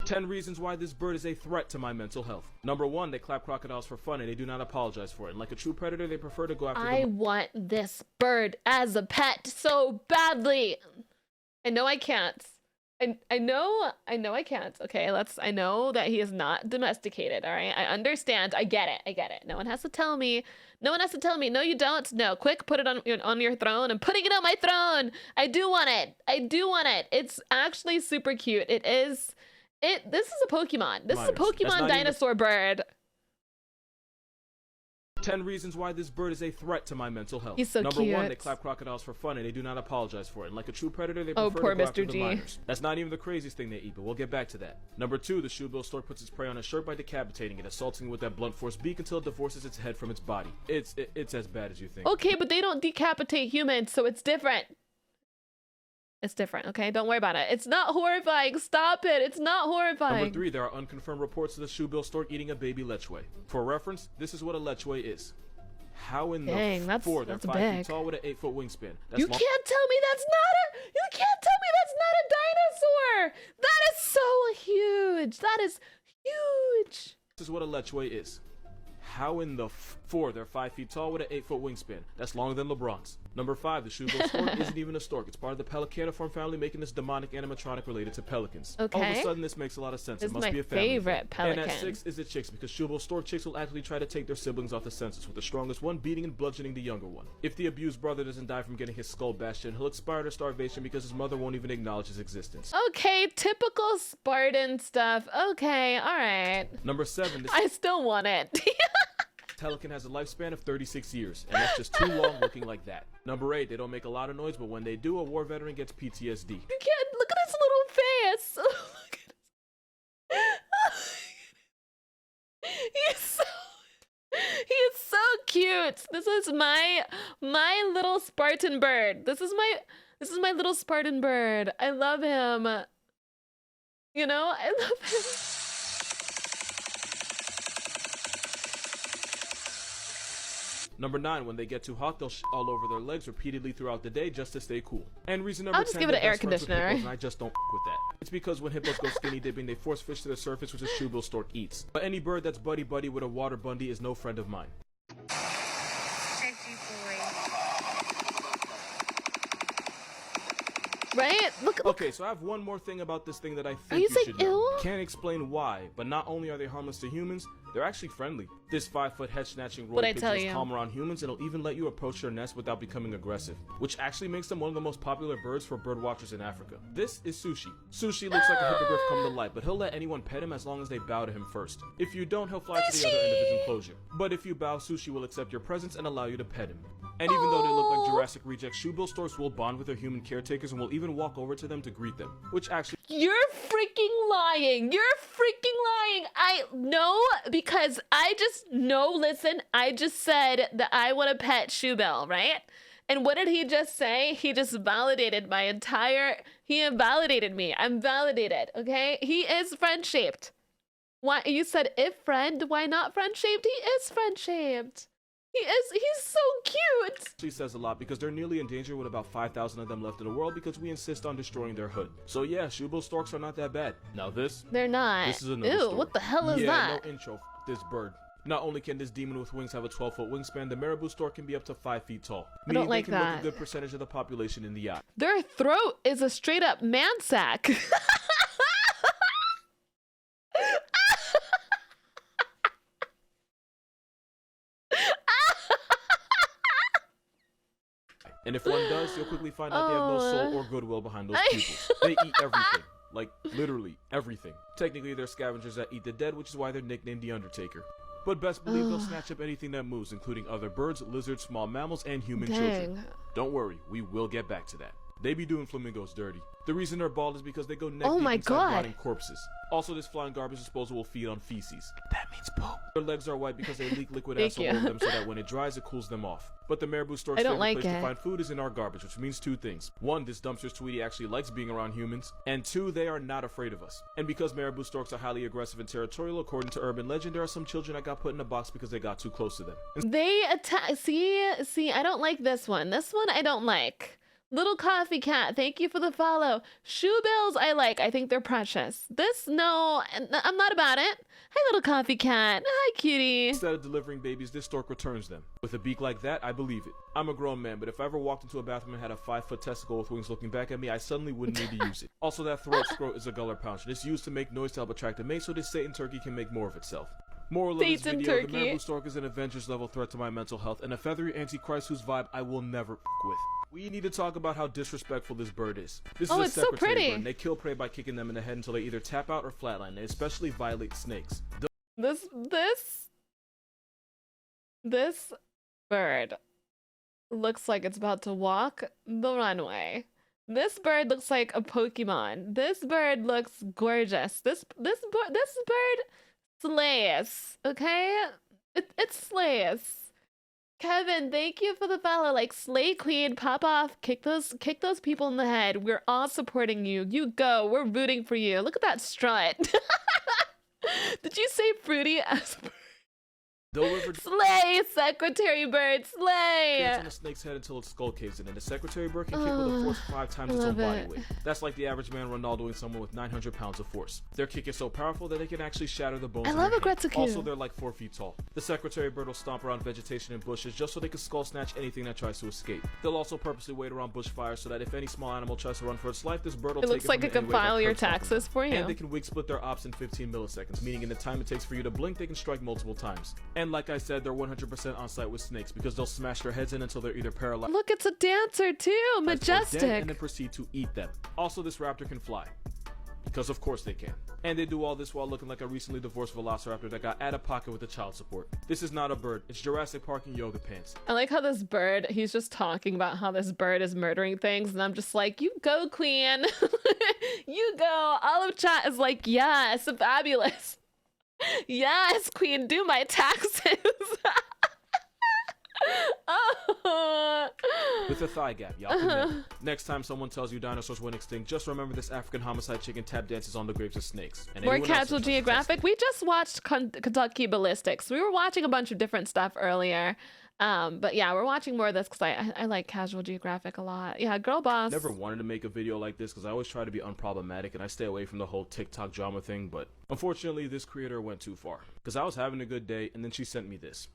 10 reasons why this bird is a threat to my mental health. Number 1, they clap crocodiles for fun and they do not apologize for it. And like a true predator, they prefer to go after I want this bird as a pet so badly. I know I can't. I know I can't. Okay, I know that he is not domesticated, all right? I understand. I get it. No one has to tell me. No, you don't. No, quick, put it on your throne. I'm putting it on my throne. I do want it. It's actually super cute. This is a Pokemon. This is a Pokemon dinosaur bird. 10 reasons why this bird is a threat to my mental health. He's so Number cute. 1, they clap crocodiles for fun and they do not apologize for it. And like a true predator, they Oh, prefer poor to go Mr. after the G. minors. That's not even the craziest thing they eat, but we'll get back to that. Number 2, the shoebill stork puts its prey on its shirt by decapitating it, assaulting it with that blunt force beak until it divorces its head from its body. It's as bad as you think. Okay, but they don't decapitate humans, so it's different. It's different, okay? Don't worry about it. It's not horrifying. Stop it. It's not horrifying. Number 3, there are unconfirmed reports of the shoebill stork eating a baby lechwe. For reference, this is what a lechwe is. How in Dang, the that's 4, they're 5 big. feet tall with an 8-foot wingspan. That's You can't tell me that's not a dinosaur. That is so huge. That is huge. This is what a lechwe is. How in the 4, they're 5 feet tall with an 8-foot wingspan. That's longer than LeBron's. Number 5, the shoebill stork isn't even a stork. It's part of the Pelicaniform family, making this demonic animatronic related to pelicans. Okay. All of a sudden, this makes a lot of sense. This It must is be my a family favorite thing. pelican. And at 6 is the chicks, because shoebill stork chicks will actually try to take their siblings off the census, with the strongest one beating and bludgeoning the younger one. If the abused brother doesn't die from getting his skull bashed in, he'll expire to starvation because his mother won't even acknowledge his existence. Okay, typical Spartan stuff. Okay, all right. Number 7, this I still want it. Pelican has a lifespan of 36 years, and that's just too long looking like that. Number 8, they don't make a lot of noise, but when they do, a war veteran gets PTSD. You can't look at his little face. Look at his... He is so cute. This is my little Spartan bird. This is my little Spartan bird. I love him. You know, I love him. Number 9, when they get too hot, they'll all over their legs repeatedly throughout the day just to stay cool. And reason number 10, I'll just give it an they're air best friends with conditioner. hippos, and I just don't with that. It's because when hippos go skinny dipping, they force fish to the surface, which a shoebill stork eats. But any bird that's buddy-buddy with a water bundy is no friend of mine. Right? Look. Okay, so I have one more thing about this thing that I think Are you you saying should know. ew? Can't explain why, but not only are they harmless to humans, they're actually friendly. This 5-foot head-snatching What'd I royal tell pigeon is you? calm around humans and it'll even let you approach their nest without becoming aggressive, which actually makes them one of the most popular birds for bird watchers in Africa. This is Sushi. Sushi looks like a hippogriff come to life, but he'll let anyone pet him as long as they bow to him first. If you don't, he'll fly to the other end of his enclosure. But if you bow, Sushi will accept your presence and allow you to pet him. And even though they look like Jurassic rejects, shoebill storks will bond with their human caretakers and will even walk over to them to greet them, which actually... You're freaking lying. You're freaking lying. I know because I just know. Listen, I just said that I want to pet Shoebill, right? And what did he just say? He just validated my entire. He invalidated me. I'm validated. Okay. He is friend shaped. Why you said if friend? Why not friend shaped? He is friend shaped. He's so cute. She says a lot because they're nearly in danger with about 5,000 of them left in the world because we insist on destroying their hood. So yeah, shoebill storks are not that bad. Now this They're not. This is another Ew, story. what the hell is that? No intro for this bird. Not only can this demon with wings have a 12-foot wingspan, the marabou stork can be up to 5 feet tall. I don't Meaning like they can that. look a good percentage of the population in the eye. Their throat is a straight up man sack. And if one does, you'll quickly find out they have no soul or goodwill behind those pupils. They eat everything. Like, literally everything. Technically, they're scavengers that eat the dead, which is why they're nicknamed the Undertaker. But best believe they'll snatch up anything that moves, including other birds, lizards, small mammals, and human children. Don't worry, we will get back to that. They be doing flamingos dirty. The reason they're bald is because they go neck deep inside rotting corpses. Also, this flying garbage disposal will feed on feces. That means poop. Their legs are white because they leak liquid ass all over them so that when it dries, it cools them off. But the marabou stork's favorite place to find food is in our garbage, which means two things. One, this dumpster's Tweety actually likes being around humans. And two, they are not afraid of us. And because marabou storks are highly aggressive and territorial, according to urban legend, there are some children that got put in a box because they got too close to them. They attack. See, I don't like this one. This one I don't like. Little Coffee Cat, thank you for the follow. Shoebills, I like. I think they're precious. This, no, I'm not about it. Hi, Little Coffee Cat. Hi, cutie. Instead of delivering babies, this stork returns them. With a beak like that, I believe it. I'm a grown man, but if I ever walked into a bathroom and had a 5-foot testicle with wings looking back at me, I suddenly wouldn't need to use it. Also, that throat scrote is a gullet pouch. It's used to make noise to help attract a mate so this Satan turkey can make more of itself. Moral of this Satan video, turkey. the Marabou stork is an Avengers level threat to my mental health and a feathery antichrist whose vibe I will never f with. We need to talk about how disrespectful this bird is. This is a it's so secretary pretty. bird, and they kill prey by kicking them in the head until they either tap out or flatline. They especially violate snakes. This bird looks like it's about to walk the runway. This bird looks like a Pokemon. This bird looks gorgeous. This bird slays. Okay, it slays. Kevin, thank you for the follow. Like, slay queen, pop off, kick those people in the head. We're all supporting you. You go. We're rooting for you. Look at that strut. Did you say fruity as slay, secretary bird, slay! It's on a snake's head until its skull caves in, and the secretary bird can kick with a force 5 times its own body weight. That's like the average man Ronaldoing someone with 900 pounds of force. Their kick is so powerful that they can actually shatter the bones. I love a Gretzky. Also, they're like 4 feet tall. The secretary bird will stomp around vegetation and bushes just so they can skull snatch anything that tries to escape. They'll also purposely wait around bushfires so that if any small animal tries to run for its life, this bird will take it. It looks like it can file your taxes for you. And they can wig split their ops in 15 milliseconds, meaning in the time it takes for you to blink, they can strike multiple times. And like I said, they're 100% on site with snakes because they'll smash their heads in until they're either paralyzed. Look, it's a dancer too, majestic. And then proceed to eat them. Also, this raptor can fly. Because of course they can. And they do all this while looking like a recently divorced velociraptor that got out of pocket with the child support. This is not a bird, it's Jurassic Park in yoga pants. I like how this bird, he's just talking about how this bird is murdering things, and I'm just like, you go, queen. You go. All of chat is like, yes, fabulous. Yes, queen, do my taxes. Oh. With a thigh gap, y'all can Next time someone tells you dinosaurs went extinct, just remember this African homicide chicken tap dances on the graves of snakes. And more casual Geographic. We just watched Kentucky Ballistics. We were watching a bunch of different stuff earlier. But yeah, we're watching more of this because I like Casual Geographic a lot. Yeah, girl boss. Never wanted to make a video like this because I always try to be unproblematic and I stay away from the whole TikTok drama thing, but unfortunately this creator went too far. Because I was having a good day and then she sent me this.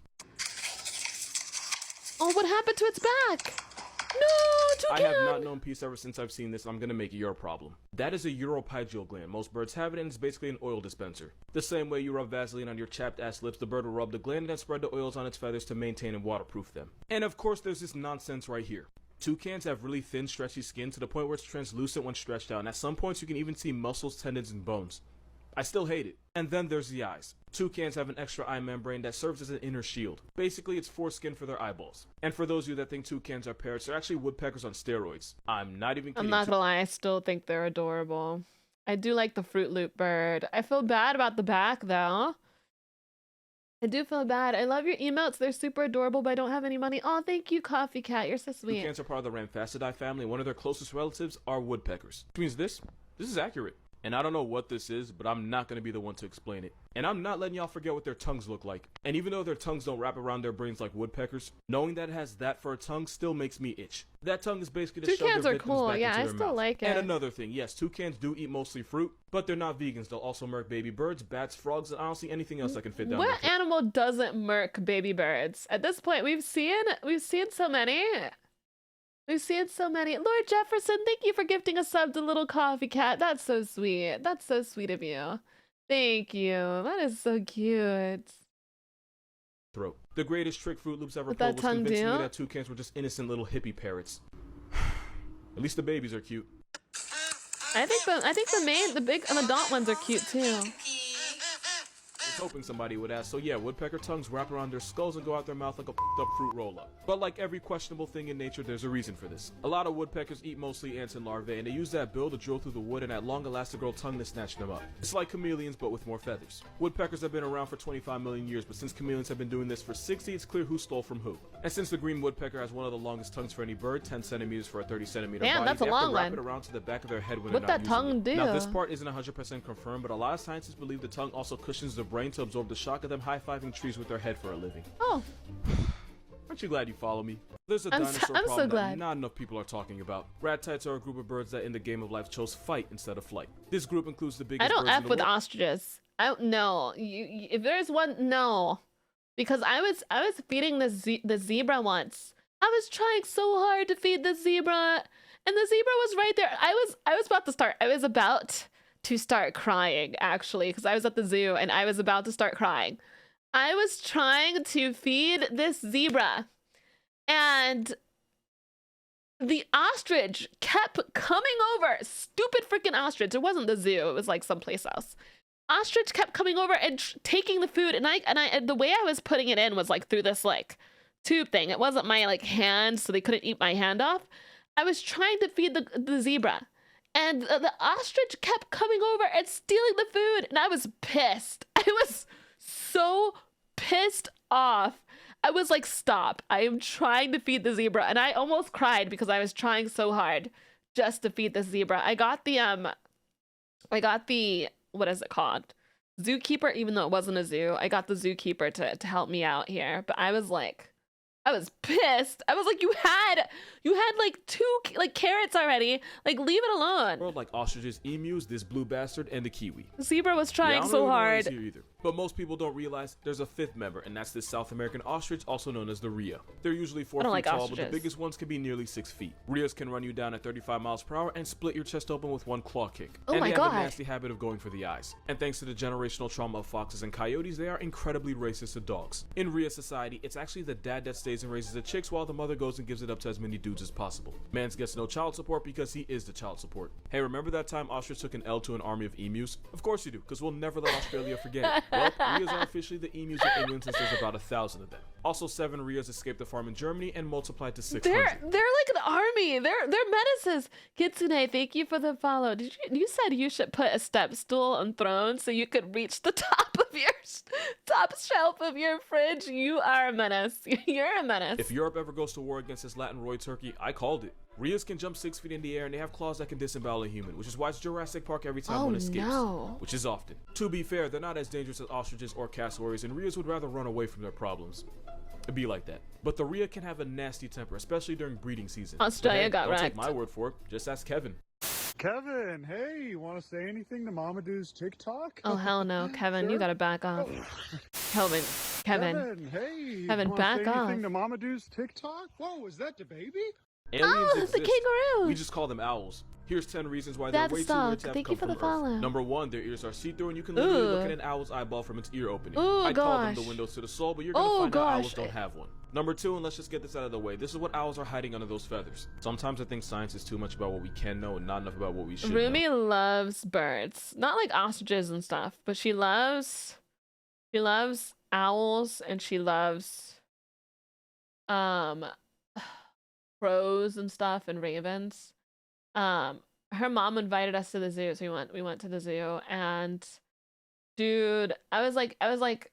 Oh, what happened to its back? No, Toucan! I have not known peace ever since I've seen this. I'm gonna make it your problem. That is a uropygeal gland. Most birds have it and it's basically an oil dispenser. The same way you rub Vaseline on your chapped ass lips, the bird will rub the gland and then spread the oils on its feathers to maintain and waterproof them. And of course there's this nonsense right here. Toucans have really thin, stretchy skin to the point where it's translucent when stretched out, and at some points you can even see muscles, tendons, and bones. I still hate it. And then there's the eyes. Toucans have an extra eye membrane that serves as an inner shield. Basically, it's foreskin for their eyeballs. And for those of you that think toucans are parrots, they're actually woodpeckers on steroids. I'm not even kidding. I'm not gonna lie, I still think they're adorable. I do like the Fruit Loop bird. I feel bad about the back, though. I do feel bad. I love your emotes. They're super adorable, but I don't have any money. Oh, thank you, Coffee Cat. You're so sweet. Toucans are part of the Ramphastidae family, and one of their closest relatives are woodpeckers. Which means this is accurate. And I don't know what this is, but I'm not going to be the one to explain it. And I'm not letting y'all forget what their tongues look like. And even though their tongues don't wrap around their brains like woodpeckers, knowing that it has that for a tongue still makes me itch. That tongue is basically to shove Toucans their are victims cool. back Yeah, into I their still mouth. like it. And another thing, yes, toucans do eat mostly fruit, but they're not vegans. They'll also murk baby birds, bats, frogs, and honestly anything else that can fit down their What throat. animal doesn't murk baby birds? At this point, we've seen so many. We've seen so many. Lord Jefferson, thank you for gifting a sub to Little Coffee Cat. That's so sweet. That's so sweet of you. Thank you. That is so cute. Throat. The greatest trick Fruit Loops ever What pulled that was tongue convincing me do? that toucans were just innocent little hippie parrots. At least the babies are cute. I think the big and adult ones are cute too. I was hoping somebody would ask. So yeah, woodpecker tongues wrap around their skulls and go out their mouth like a f***ed up fruit roll-up. But like every questionable thing in nature, there's a reason for this. A lot of woodpeckers eat mostly ants and larvae, and they use that bill to drill through the wood and that long elastigirl tongue to snatch them up. It's like chameleons, but with more feathers. Woodpeckers have been around for 25 million years, but since chameleons have been doing this for 60, it's clear who stole from who. And since the green woodpecker has one of the longest tongues for any bird, 10 centimeters for a 30 centimeter Damn, body, that's a they have long to wrap one. it around to the back of their head when What they're not that using tongue it. do? Now this part isn't 100% confirmed, but a lot of scientists believe the tongue also cushions the brain to absorb the shock of them high-fiving trees with their head for a living. Oh. Aren't you glad you follow me? There's a I'm dinosaur so problem that glad. not enough people are talking about. Rat-tites are a group of birds that in the game of life chose fight instead of flight. This group includes the biggest I don't birds in F the with world. ostriches. I don't know. If there's one, no. Because I was feeding the zebra once. I was trying so hard to feed the zebra, and the zebra was right there. I was about to start crying, actually, because I was at the zoo and I was about to start crying. I was trying to feed this zebra, and the ostrich kept coming over. Stupid freaking ostrich. It wasn't the zoo. It was like someplace else. Ostrich kept coming over and taking the food, and the way I was putting it in was like through this like tube thing. It wasn't my like hand, so they couldn't eat my hand off. I was trying to feed the zebra, and the ostrich kept coming over and stealing the food, and I was pissed. I was so pissed off. I was like, stop. I am trying to feed the zebra, and I almost cried because I was trying so hard just to feed the zebra. I got the what is it called? Zookeeper, even though it wasn't a zoo. I got the zookeeper to help me out here, but I was pissed. I was like, you had like 2 like carrots already. Like, leave it alone. World like ostriches, emus, this blue bastard, and the kiwi. The zebra was Yeah, I trying don't so really know why hard. he's here either. But most people don't realize there's a 5th member, and that's this South American ostrich, also known as the rhea. They're usually 4 I don't feet like tall, but ostriches. the biggest ones can be nearly 6 feet. Rheas can run you down at 35 miles per hour and split your chest open with one claw kick. Oh and my they God. have a nasty habit of going for the eyes. And thanks to the generational trauma of foxes and coyotes, they are incredibly racist to dogs. In rhea society, it's actually the dad that stays and raises the chicks while the mother goes and gives it up to as many dudes as possible. Mans gets no child support because he is the child support. Hey, remember that time ostrich took an L to an army of emus? Of course you do, because we'll never let Australia forget it. Well, rheas are officially the emus of England since there's about 1,000 of them. Also, 7 rheas escaped the farm in Germany and multiplied to 600. They're like an army. They're menaces. Kitsune, thank you for the follow. You said you should put a step stool on throne so you could reach the top of your top shelf of your fridge. You are a menace. You're a menace. If Europe ever goes to war against this Latin roy turkey, I called it. Rheas can jump 6 feet in the air and they have claws that can disembowel a human, which is why it's Jurassic Park every time one escapes. No. Which is often. To be fair, they're not as dangerous as ostriches or cassowaries, and rheas would rather run away from their problems. It'd be like that. But the rhea can have a nasty temper, especially during breeding season. Australia But hey, got don't wrecked. take my word for it. Just ask Kevin. Kevin, hey, you want to say anything to Mamadou's TikTok? Oh hell no, Kevin, you Sure. gotta back off. Kevin, Hey, Kevin, you wanna back say anything off. to Mamadou's TikTok? Whoa, is that the baby? Aliens Oh, the exist. kangaroo. We just call them owls. Here's 10 reasons why they're That's way too weird to dog. have Thank come you for from the follow. Earth. Number 1, their ears are see-through and you can literally look Ooh. at an owl's eyeball from its ear opening. Ooh, I'd call them the gosh. windows to the soul, but you're gonna Oh, find out owls gosh. don't have one. Number 2, and let's just get this out of the way, this is what owls are hiding under those feathers. Sometimes I think science is too much about what we can know and not enough about what we should Rumi know. loves birds. Not like ostriches and stuff, but she loves owls and she loves crows and stuff and ravens. Her mom invited us to the zoo, so we went to the zoo, and dude, I was like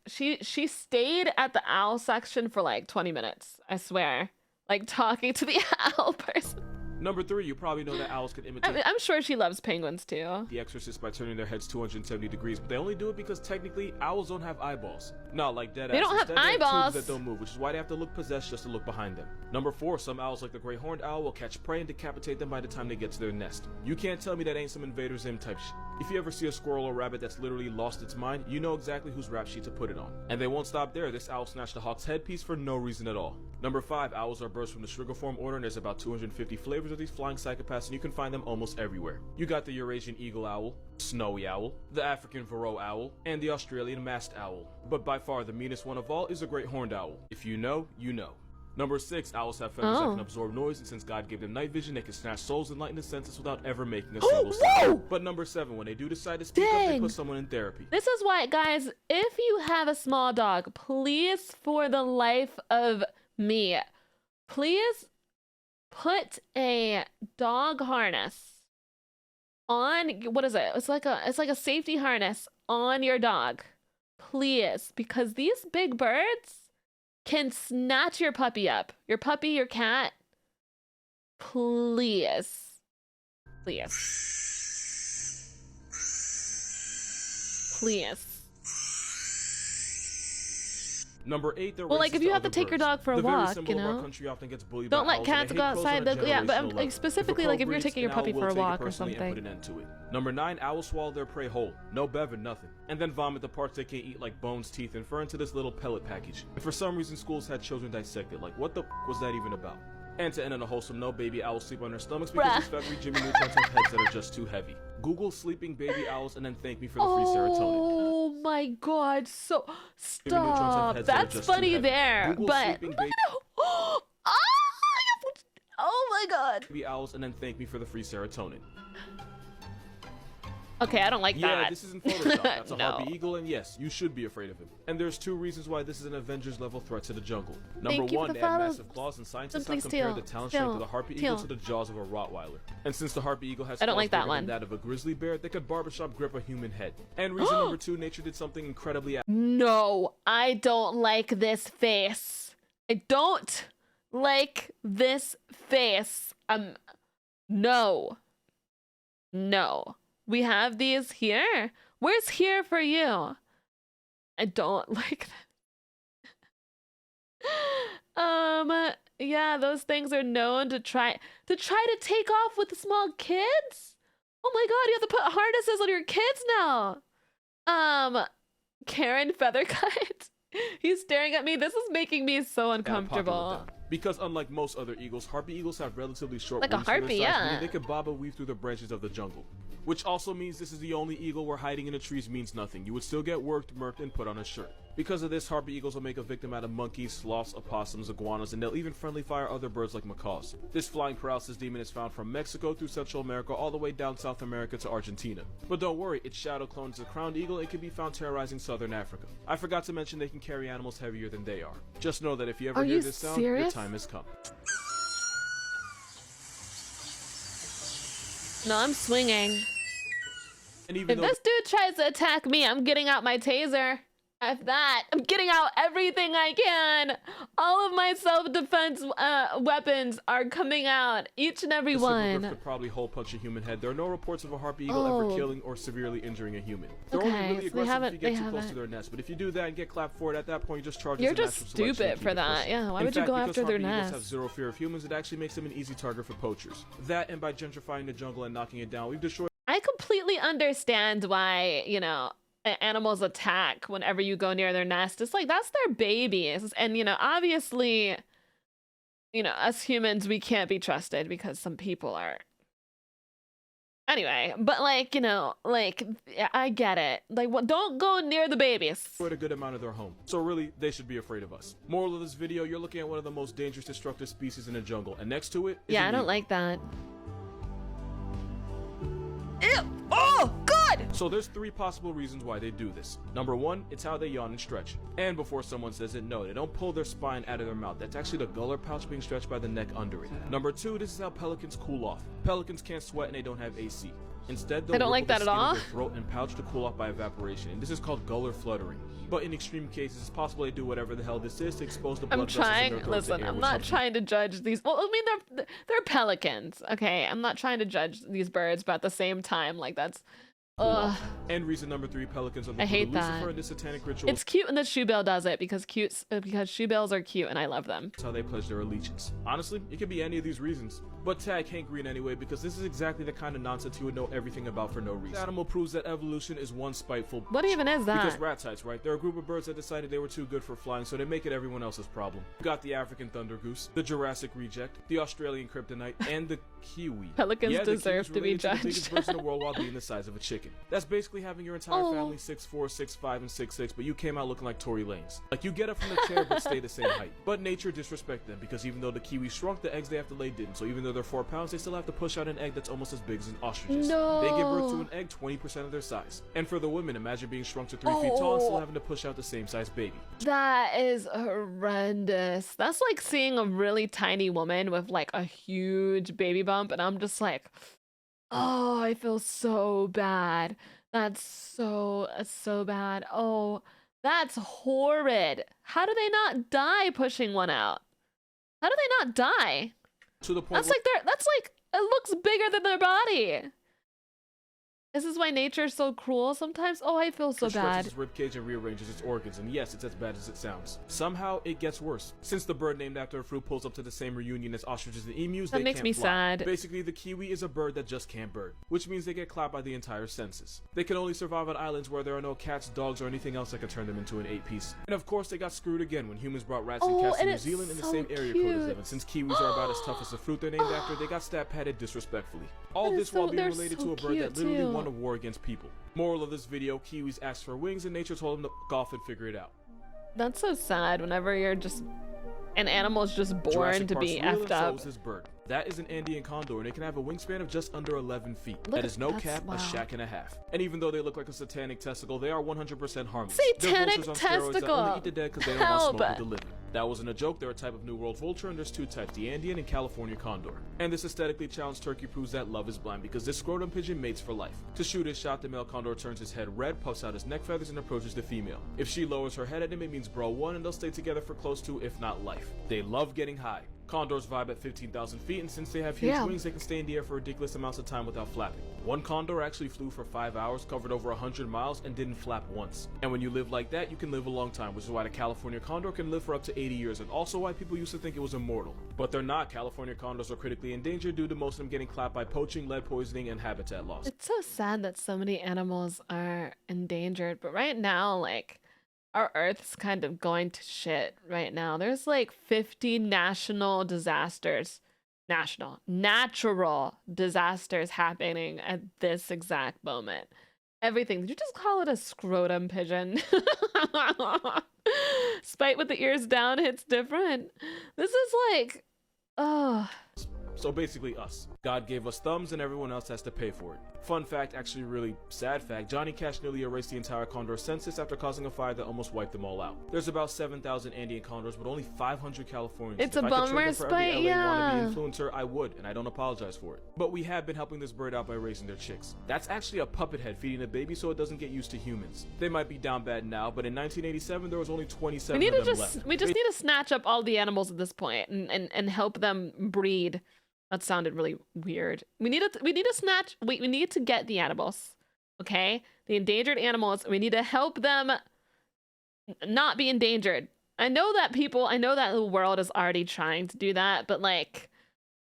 she stayed at the owl section for like 20 minutes, I swear. Like talking to the owl person. Number 3, you probably know that owls can imitate I'm sure she loves penguins too. The Exorcist by turning their heads 270 degrees, but they only do it because technically owls don't have eyeballs. No, like dead They don't asses. have Instead, they eyeballs. tubes that don't move, which is why they have to look possessed just to look behind them. Number 4, some owls like the great horned owl will catch prey and decapitate them by the time they get to their nest. You can't tell me that ain't some Invader Zim type shit. If you ever see a squirrel or rabbit that's literally lost its mind, you know exactly whose rap sheet to put it on. And they won't stop there. This owl snatched the hawk's headpiece for no reason at all. Number 5, owls are birds from the Sugarform order, and there's about 250 flavors of these flying psychopaths, and you can find them almost everywhere. You got the Eurasian eagle owl, snowy owl, the African Varroa owl, and the Australian masked owl. But by far the meanest one of all is the great horned owl. If you know, you know. Number 6, owls have feathers that Oh. can absorb noise, and since God gave them night vision, they can snatch souls and lighten the senses without ever making a single Whoa! sound. But number 7, when they do decide to speak up, they Dang. put someone in therapy. This is why, guys, if you have a small dog, please, for the life of me, please put a dog harness on. What is it? It's like a safety harness on your dog, please, because these big birds can snatch your puppy up, your puppy, your cat. Please, please. Number 8, they're Well, like racist if you have to other take your birds. dog for a The very walk, symbol you of our know. country often gets bullied Don't by let owls, cats and go I hate crows on outside. a Yeah, but generational level. specifically If a like crow if you're breeds, taking your an puppy owl for will a take it walk or personally and something. put an end to it. Number 9, owls swallow their prey whole. No bev, nothing. And then vomit the parts they can't eat like bones, teeth, and fur into this little pellet package. And for some reason, schools had children dissected. Like, what the was that even about? And to end on a wholesome note, baby owls sleep on their stomachs because these feathery Jimmy Neutrons have heads that are just too heavy. Google sleeping baby owls and then thank me for the free serotonin. Oh my god, so Neutrons have stop. heads that are That's just too funny heavy. there, Google but sleeping baby oh my god. owls and then thank me for the free serotonin. Okay, I don't like Yeah, that. this isn't Photoshop. That's a No. harpy eagle, and yes, you should be afraid of him. And there's 2 reasons why this is an Avengers-level threat to the jungle. Number Thank you for 1, the they have follow. massive claws, and scientists Simply have compared steal. the talent Steal. strength of the harpy eagle Steal. to the jaws of a Rottweiler. And since the harpy eagle has I don't claws like that bigger one. than that of a grizzly bear, they could barbershop grip a human head. And reason number 2, nature did something incredibly No, I don't like this face. I don't like this face. No. No. We have these here. Where's here for you? I don't like that. Yeah, those things are known to try to take off with the small kids. Oh my god, you have to put harnesses on your kids now. Karen Feathercut. He's staring at me. This is making me so uncomfortable. Because unlike most other eagles, harpy eagles have relatively short Like a wings for their harpy, size, yeah. meaning they can bob and weave through the branches of the jungle. Which also means this is the only eagle where hiding in the trees means nothing. You would still get worked, murked, and put on a shirt. Because of this, harpy eagles will make a victim out of monkeys, sloths, opossums, iguanas, and they'll even friendly fire other birds like macaws. This flying paralysis demon is found from Mexico through Central America all the way down South America to Argentina. But don't worry, its shadow clone is a crowned eagle and can be found terrorizing Southern Africa. I forgot to mention they can carry animals heavier than they are. Just know that if you ever Are hear you this sound, serious? your time has come. No, I'm swinging. And even If though this dude tries to attack me, I'm getting out my taser. F that. I'm getting out everything I can. All of my self-defense weapons are coming out. Each and every the supergrip one. could probably hole punch a human head. There are no reports of a harpy eagle ever killing or severely injuring a human. They're only Okay, really so they aggressive if you haven't- get they too close to haven't. their nest. But if you do that and get clapped for it, at that point you just charge You're as a just natural selection stupid and for keep it that. pushing. Yeah, why In would you fact, go because after their harpy eagles nest? have zero fear of humans, it actually makes them an easy target for poachers. That and by gentrifying the jungle and knocking it down, we've destroyed I completely understand why, you know, animals attack whenever you go near their nest. It's like, that's their babies. And, you know, obviously, you know, us humans, we can't be trusted because some people are. Anyway, but like, you know, like, I get it. Like, don't go near the babies. a good amount of their home. So really, they should be afraid of us. Moral of this video, you're looking at one of the most dangerous destructive species in the jungle. And next to it is Yeah, an I don't eagle. like that. Ew! Oh, God! So there's 3 possible reasons why they do this. Number 1, it's how they yawn and stretch. And before someone says it, no, they don't pull their spine out of their mouth. That's actually the gullar pouch being stretched by the neck under it. Number 2, this is how pelicans cool off. Pelicans can't sweat and they don't have AC. Instead, they'll I don't ripple like the that at skin of all. their throat and pouch to cool off by evaporation. And this is called gullar fluttering. But in extreme cases, it's possible they do whatever the hell this is to expose the blood I'm vessels in trying. their throats to Listen, air, I'm which not helps trying to judge these. Well, I mean, they're pelicans. Okay, I'm not trying to judge these birds, but at the same time, like that's. Ugh. And reason number 3, pelicans are the I hate Lucifer that. in this satanic ritual. It's cute when the shoebill does it because shoebills are cute and I love them. That's how they pledge their allegiance. Honestly, it could be any of these reasons. But tag Hank Green anyway, because this is exactly the kind of nonsense you would know everything about for no reason. This animal proves that evolution is one spiteful What even is Because that? rat types, right? They're a group of birds that decided they were too good for flying, so they make it everyone else's problem. You got the African thunder goose, the Jurassic reject, the Australian kryptonite, and the kiwi. Pelicans Yeah, the deserve kiwis to be related the biggest judged. birds in the world while being the size of a chicken. That's basically having your entire Oh. family 6'4", 6'5", and 6'6", but you came out looking like Tory Lanez. Like, you get up from the chair but stay the same height. But nature disrespect them, because even though the kiwis shrunk, the eggs they have to lay didn't. So even though they're 4 pounds, they still have to push out an egg that's almost as big as an ostrich's. No. They give birth to an egg 20% of their size. And for the women, imagine being shrunk to 3 feet tall and still Oh. having to push out the same size baby. That is horrendous. That's like seeing a really tiny woman with like a huge baby bump, and I'm just like, oh, I feel so bad. That's so bad. Oh, that's horrid. How do they not die pushing one out? How do they not die? To the point That's like it looks bigger than their body. This is why nature's so cruel sometimes. Oh, I feel so It stretches bad. its ribcage and rearranges its organs, and yes, it's as bad as it sounds. Somehow, it gets worse. Since the bird named after a fruit pulls up to the same reunion as ostriches and emus, That they makes can't me fly. sad. Basically, the kiwi is a bird that just can't bird, which means they get clapped by the entire census. They can only survive on islands where there are no cats, dogs, or anything else that can turn them into an 8-piece. And of course, they got screwed again when humans brought rats and cats to New Zealand in the same area code as them. And since kiwis are about as tough as the fruit they're named after, they got stat-padded disrespectfully. All this while being related to a bird that literally won a war against people. Moral of this video, kiwis asked for wings and nature told them to golf and figure it out. That's so sad whenever you're just an animal is just born Jurassic to Park's be real effed and up. so is this bird. That is an Andean condor, and it can have a wingspan of just under 11 feet. Look That is no that's- cap, wow. a shack and a half. And even though they look like a satanic testicle, they are 100% harmless. Satanic They're vultures on steroids that testicle. only eat the dead because they don't want Help. to smoke with the living. That wasn't a joke, they're a type of New World vulture, and there's two types, the Andean and California condor. And this aesthetically challenged turkey proves that love is blind, because this scrotum pigeon mates for life. To shoot his shot, the male condor turns his head red, puffs out his neck feathers, and approaches the female. If she lowers her head at him, it means bro one, and they'll stay together for close to, if not life. They love getting high. Condors vibe at 15,000 feet, and since they have huge wings, they can stay in the air for ridiculous amounts of time without flapping. One condor actually flew for 5 hours, covered over 100 miles, and didn't flap once. And when you live like that, you can live a long time, which is why the California condor can live for up to 80 years, and also why people used to think it was immortal. But they're not. California condors are critically endangered due to most of them getting clapped by poaching, lead poisoning, and habitat loss. It's so sad that so many animals are endangered, but right now, like, our Earth's kind of going to shit right now. There's like 50 natural disasters happening at this exact moment. Everything. Did you just call it a scrotum pigeon? Spite with the ears down hits different. This is like, oh. So basically us. God gave us thumbs and everyone else has to pay for it. Fun fact, actually really sad fact, Johnny Cash nearly erased the entire condor census after causing a fire that almost wiped them all out. There's about 7,000 Andean condors, but only 500 Californians. It's if a I could trade bummer, them for every Spite, LA yeah. wannabe influencer, I would, and I don't apologize for it. But we have been helping this bird out by raising their chicks. That's actually a puppet head feeding a baby so it doesn't get used to humans. They might be down bad now, but in 1987 there was only 27 of them left. We just need to snatch up all the animals at this point and help them breed. That sounded really weird. We need to get the animals, okay? The endangered animals. We need to help them not be endangered. I know that the world is already trying to do that, but like,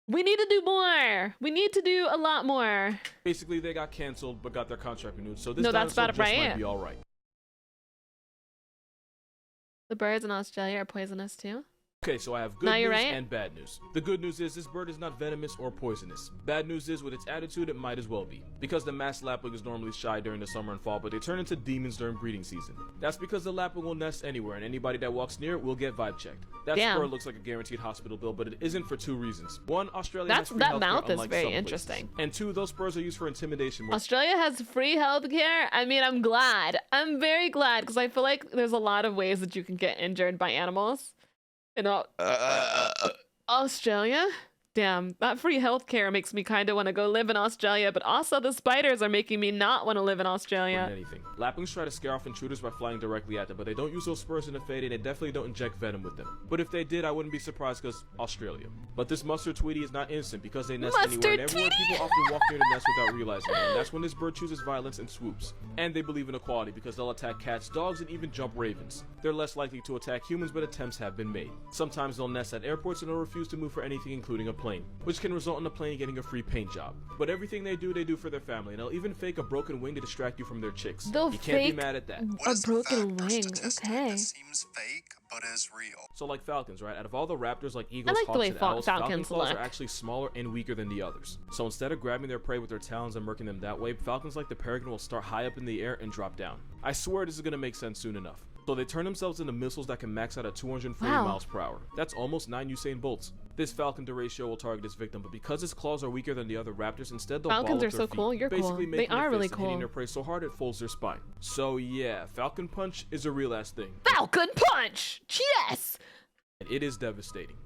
we need to do more. We need to do a lot more. Basically, they got canceled but got their contract renewed, so this No, that's dinosaur about just right. might be all right. The birds in Australia are poisonous too. Okay, so I have good No, news you're right. and bad news. The good news is this bird is not venomous or poisonous. Bad news is with its attitude, it might as well be. Because the masked lapwing is normally shy during the summer and fall, but they turn into demons during breeding season. That's because the lapwing will nest anywhere, and anybody that walks near it will get vibe checked. That Damn. bird looks like a guaranteed hospital bill, but it isn't for two reasons. One, Australia That has free mouth healthcare, is unlike very some places. interesting. And two, those spurs are used for intimidation. Australia has free healthcare. I mean, I'm glad. I'm very glad because I feel like there's a lot of ways that you can get injured by animals. You know, Australia? Damn, that free healthcare makes me kind of want to go live in Australia, but also the spiders are making me not want to live in Australia. Anything. Lapwings try to scare off intruders by flying directly at them, but they don't use those spurs in the fade, and they definitely don't inject venom with them. But if they did, I wouldn't be surprised because Australia. But this mustard tweety is not innocent because they nest anywhere and everywhere. People often walk near the nest without realizing it, and that's when this bird chooses violence and swoops. And they believe in equality because they'll attack cats, dogs, and even jump ravens. They're less likely to attack humans, but attempts have been made. Sometimes they'll nest at airports and they'll refuse to move for anything, including a plane, which can result in the plane getting a free paint job. But everything they do for their family, and they'll even fake a broken wing to distract you from their chicks. They'll You can't be fake mad at that. a broken wing. Okay. That seems fake, but is real. So like falcons, right? Out of all the raptors like eagles, like the hawks, way and owls, falcon falcons claws look. are actually smaller and weaker than the others. So instead of grabbing their prey with their talons and murking them that way, falcons like the peregrine will start high up in the air and drop down. I swear this is gonna make sense soon enough. So they turn themselves into missiles that can max out at 240 Wow. miles per hour. That's almost 9 Usain Bolts. This falcon derecho will target its victim, but because its claws are weaker than the other raptors, instead they'll Falcons ball are up so their feet, cool. You're cool. basically They making a are really fist and hitting cool. their prey so hard it folds their spine. So yeah, falcon punch is a real ass thing. Falcon punch! Yes! And it is devastating.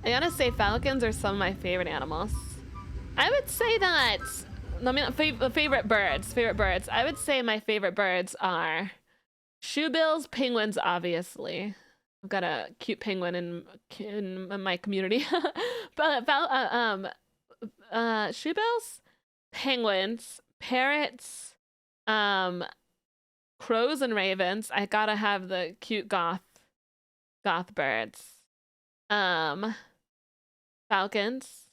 I gotta say, falcons are some of my favorite animals. I would say that. I mean, favorite birds. I would say my favorite birds are shoebills, penguins, obviously. I've got a cute penguin in my community. But shoebills, penguins, parrots, crows and ravens. I gotta have the cute goth birds. Falcons,